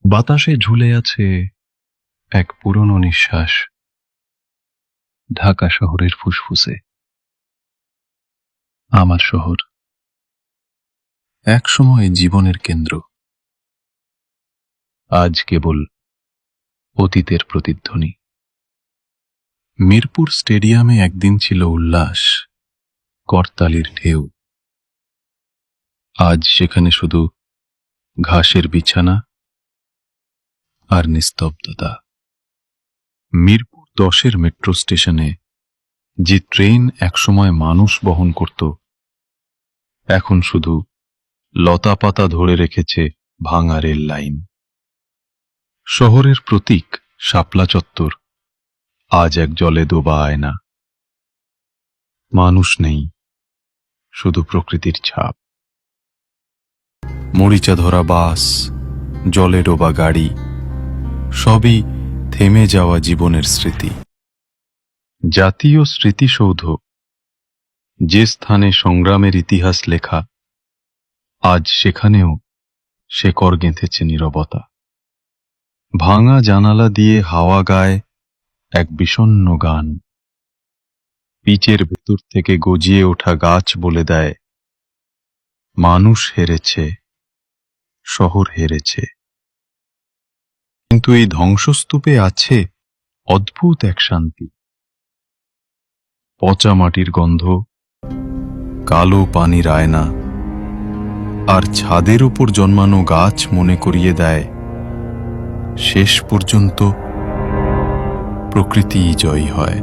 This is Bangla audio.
বাতাসে ঝুলে আছে এক পুরনো নিঃশ্বাস, ঢাকা শহরের ফুসফুসে। আমার শহর একসময় জীবনের কেন্দ্র, আজ কেবল অতীতের প্রতিধ্বনি। মিরপুর স্টেডিয়ামে একদিন ছিল উল্লাস, করতালির ঢেউ। আজ সেখানে শুধু ঘাসের বিছানা আর নিস্তব্ধতা। মিরপুর 10-এর মেট্রো স্টেশনে যে ট্রেন একসময় মানুষ বহন করত, এখন শুধু লতাপাতা ধরে রেখেছে ভাঙা রেল লাইন। শহরের প্রতীক শাপলা চত্বর আজ এক জলে ডোবা আয়না। মানুষ নেই, শুধু প্রকৃতির ছাপ। মরিচা ধরা বাস, জলে ডোবা গাড়ি, সবই থেমে যাওয়া জীবনের স্মৃতি। জাতীয় স্মৃতিসৌধ, যে স্থানে সংগ্রামের ইতিহাস লেখা, আজ সেখানেও শেকড় গেঁথেছে নীরবতা। ভাঙা জানালা দিয়ে হাওয়া গায় এক বিষণ্ণ গান। পিচের ভেতর থেকে গজিয়ে ওঠা গাছ বলে দেয়, মানুষ হেরেছে, শহর হেরেছে। কিন্তু এই ধ্বংসস্তূপে আছে অদ্ভুত এক শান্তি। পচা মাটির গন্ধ, কালো পানির আয়না, আর ছাদের উপর জন্মানো গাছ মনে করিয়ে দেয়, শেষ পর্যন্ত প্রকৃতিই জয়ী হয়।